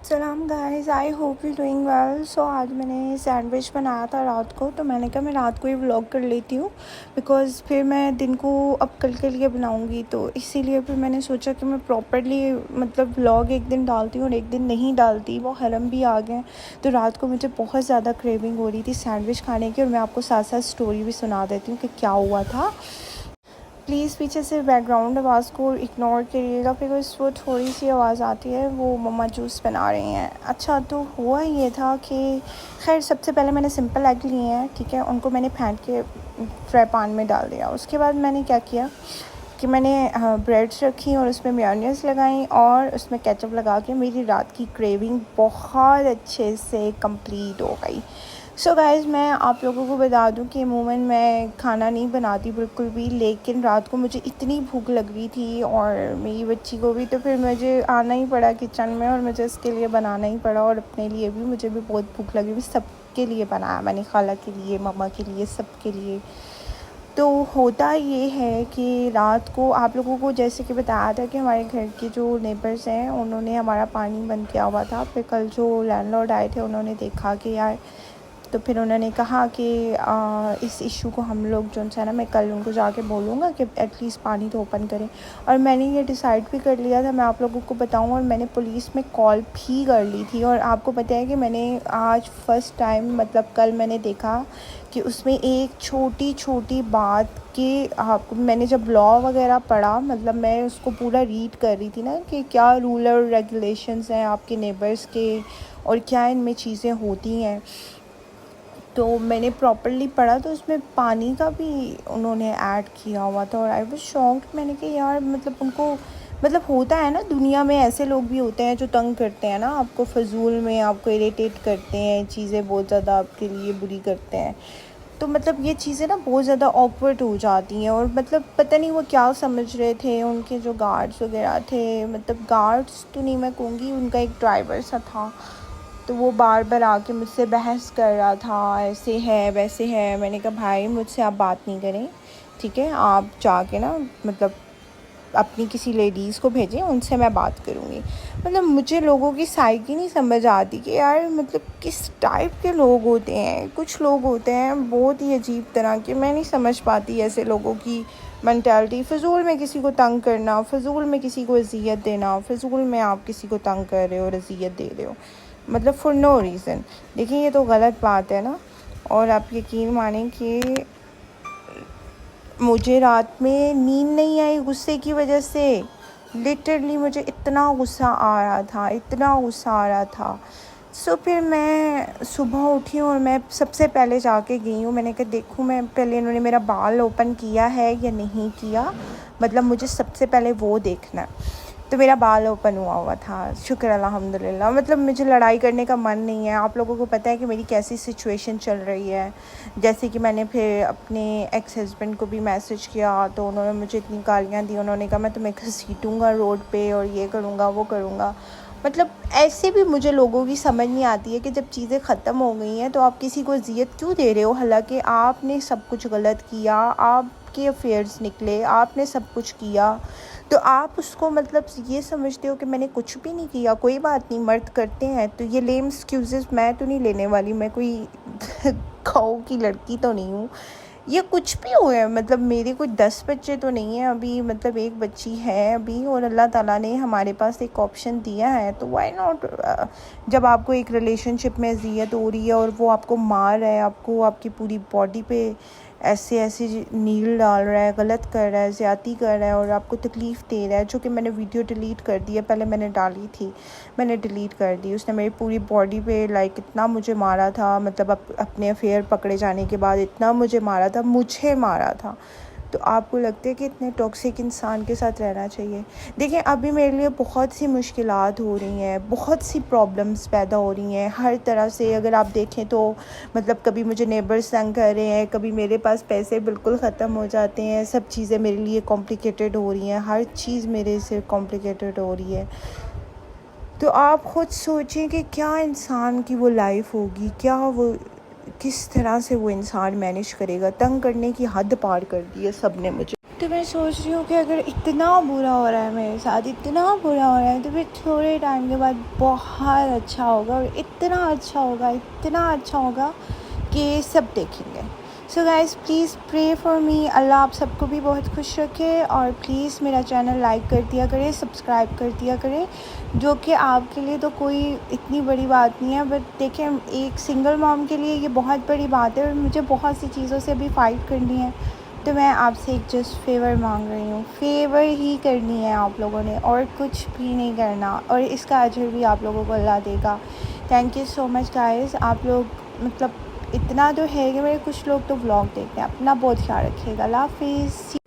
सलाम guys, I hope you doing well. So आज मैंने सैंडविच बनाया था रात को, तो मैंने कहा मैं रात को ही व्लॉग कर लेती हूँ बिकॉज़ फिर मैं दिन को अब कल के लिए बनाऊँगी। तो इसीलिए फिर मैंने सोचा कि मैं प्रॉपर्ली मतलब व्लॉग एक दिन डालती हूँ और एक दिन नहीं डालती। वो हरम भी आ गए, तो रात को मुझे बहुत ज़्यादा क्रेविंग हो रही थी सैंडविच खाने की। और मैं आपको साथ साथ स्टोरी भी सुना देती हूँ कि क्या हुआ था। प्लीज़ पीछे से बैकग्राउंड आवाज़ को इग्नोर करिएगा बिकॉज़ वो थोड़ी सी आवाज़ आती है, वो मम्मा जूस बना रही हैं। अच्छा, तो हुआ ये था कि खैर सबसे पहले मैंने सिंपल एग लिए हैं, ठीक है। उनको मैंने फेंट के फ्राई पैन में डाल दिया। उसके बाद मैंने क्या किया कि मैंने ब्रेड्स रखी और उसमें मेयोनेज़ लगाई और उसमें केचप लगा के मेरी रात की क्रेविंग बहुत अच्छे से कंप्लीट हो गई। सो गाइज़, मैं आप लोगों को बता दूं कि अमूमन मैं खाना नहीं बनाती बिल्कुल भी, लेकिन रात को मुझे इतनी भूख लग रही थी और मेरी बच्ची को भी, तो फिर मुझे आना ही पड़ा किचन में और मुझे इसके लिए बनाना ही पड़ा। और अपने लिए भी, मुझे भी बहुत भूख लगी, सबके लिए बनाया मैंने, खाला के लिए, मम्मा के लिए, सबके लिए। तो होता ये है कि रात को आप लोगों को जैसे कि बताया था कि हमारे घर के जो नेबर्स हैं उन्होंने हमारा पानी बंद किया हुआ था। फिर कल जो लैंडलॉर्ड आए थे उन्होंने देखा कि यार, तो फिर उन्होंने कहा कि इस इशू को हम लोग जो है ना, मैं कल उनको जाके बोलूँगा कि एटलीस्ट पानी तो ओपन करें। और मैंने ये डिसाइड भी कर लिया था, मैं आप लोगों को बताऊँ, और मैंने पुलिस में कॉल भी कर ली थी। और आपको पता है कि मैंने आज फ़र्स्ट टाइम मतलब कल मैंने देखा कि उसमें एक छोटी छोटी बात कि आपको, मैंने जब लॉ वगैरह पढ़ा, मतलब मैं उसको पूरा रीड कर रही थी ना कि क्या रूल और रेगुलेशंस हैं आपके नेबर्स के और क्या इनमें चीज़ें होती हैं। तो मैंने प्रॉपर्ली पढ़ा, तो उसमें पानी का भी उन्होंने ऐड किया हुआ था और आई वाज शॉक्ड। मैंने कहा यार, मतलब उनको, मतलब होता है ना, दुनिया में ऐसे लोग भी होते हैं जो तंग करते हैं ना आपको, फजूल में आपको इरिटेट करते हैं, चीज़ें बहुत ज़्यादा आपके लिए बुरी करते हैं। तो मतलब ये चीज़ें ना बहुत ज़्यादा ऑकवर्ड हो जाती हैं। और मतलब पता नहीं वो क्या समझ रहे थे, उनके जो गार्ड्स वगैरह थे, मतलब गार्ड्स तो नहीं मैं कहूँगी, उनका एक ड्राइवर सा था, तो वो बार बार आके मुझसे बहस कर रहा था, ऐसे है वैसे है। मैंने कहा भाई, मुझसे आप बात नहीं करें, ठीक है, आप जाके ना मतलब अपनी किसी लेडीज़ को भेजें, उनसे मैं बात करूँगी। मतलब मुझे लोगों की साइकी नहीं समझ आती कि यार मतलब किस टाइप के लोग होते हैं। कुछ लोग होते हैं बहुत ही अजीब तरह के, मैं नहीं समझ पाती ऐसे लोगों की मेंटालिटी। फ़िज़ूल में किसी को तंग करना, फ़िज़ूल में किसी को अज़ियत देना, फ़िज़ूल में आप किसी को तंग कर रहे हो और अज़ियत दे रहे हो, मतलब फॉर नो रीज़न। देखिए, ये तो गलत बात है ना। और आप यकीन मानें कि मुझे रात में नींद नहीं आई गुस्से की वजह से। लिटरली मुझे इतना गुस्सा आ रहा था, इतना गुस्सा आ रहा था। सो फिर मैं सुबह उठी और मैं सबसे पहले जाके गई हूँ। मैंने कहा देखूँ, मैं पहले इन्होंने मेरा बाल ओपन किया है या नहीं किया, मतलब मुझे सबसे पहले वो देखना है। तो मेरा बाल ओपन हुआ हुआ था, शुक्र अल्हम्दुलिल्लाह। मतलब मुझे लड़ाई करने का मन नहीं है। आप लोगों को पता है कि मेरी कैसी सिचुएशन चल रही है। जैसे कि मैंने फिर अपने एक्स हस्बैंड को भी मैसेज किया, तो उन्होंने मुझे इतनी गालियाँ दी। उन्होंने कहा मैं तुम्हें घसीटूँगा रोड पे और ये करूँगा वो करूँगा। मतलब ऐसे भी मुझे लोगों की समझ नहीं आती है कि जब चीज़ें ख़त्म हो गई हैं तो आप किसी को अज़ियत क्यों दे रहे हो। हालांकि आपने सब कुछ गलत किया, आपके अफेयर्स निकले, आपने सब कुछ किया, तो आप उसको मतलब ये समझते हो कि मैंने कुछ भी नहीं किया। कोई बात नहीं, मर्द करते हैं। तो ये लेम एक्सक्यूज़ेस मैं तो नहीं लेने वाली, मैं कोई गाँव की लड़की तो नहीं हूँ। ये कुछ भी हो है, मतलब मेरे कोई 10 बच्चे तो नहीं हैं अभी, मतलब एक बच्ची है अभी, और अल्लाह ताला ने हमारे पास एक ऑप्शन दिया है, तो व्हाई नॉट। जब आपको एक रिलेशनशिप में अज़ियत हो रही है और वो आपको मार रहा है, आपको आपकी पूरी बॉडी पे ऐसे ऐसे नील डाल रहा है, गलत कर रहा है, ज़्यादती कर रहा है और आपको तकलीफ़ दे रहा है, जो कि मैंने वीडियो डिलीट कर दी है। पहले मैंने डाली थी, मैंने डिलीट कर दी। उसने मेरी पूरी बॉडी पे लाइक इतना मुझे मारा था, मतलब अपने अफेयर पकड़े जाने के बाद इतना मुझे मारा था। तो आपको लगता है कि इतने टॉक्सिक इंसान के साथ रहना चाहिए? देखिए, अभी मेरे लिए बहुत सी मुश्किलात हो रही हैं, बहुत सी प्रॉब्लम्स पैदा हो रही हैं हर तरह से। अगर आप देखें तो मतलब कभी मुझे नेबर्स तंग कर रहे हैं, कभी मेरे पास पैसे बिल्कुल ख़त्म हो जाते हैं, सब चीज़ें मेरे लिए कॉम्प्लिकेटेड हो रही हैं, हर चीज़ मेरे से कॉम्प्लिकेटेड हो रही है। तो आप ख़ुद सोचें कि क्या इंसान की वो लाइफ होगी, क्या वो, किस तरह से वो इंसान मैनेज करेगा। तंग करने की हद पार कर दी है सब ने मुझे। तो मैं सोच रही हूँ कि अगर इतना बुरा हो रहा है मेरे साथ, इतना बुरा हो रहा है, तो फिर थोड़े टाइम के बाद बहुत अच्छा होगा, और इतना अच्छा होगा, इतना अच्छा होगा कि सब देखेंगे। So guys please pray for me. Allah आप सबको भी बहुत खुश रखे, और प्लीज़ मेरा चैनल लाइक कर दिया करें, सब्सक्राइब कर दिया करें, जो कि आपके लिए तो कोई इतनी बड़ी बात नहीं है, बट देखें एक सिंगल मॉम के लिए ये बहुत बड़ी बात है, और मुझे बहुत सी चीज़ों से अभी फ़ाइट करनी है। तो मैं आपसे एक जस्ट फेवर मांग रही हूँ, फेवर ही करनी है आप लोगों ने, और कुछ भी नहीं करना, और इसका अजर भी आप लोगों को अल्लाह देगा। Thank you so much guys. आप लोग मतलब इतना तो है कि मेरे कुछ लोग तो व्लॉग देखते हैं। अपना बहुत ख्याल रखिएगा। अल्लाह हाफ़िज़।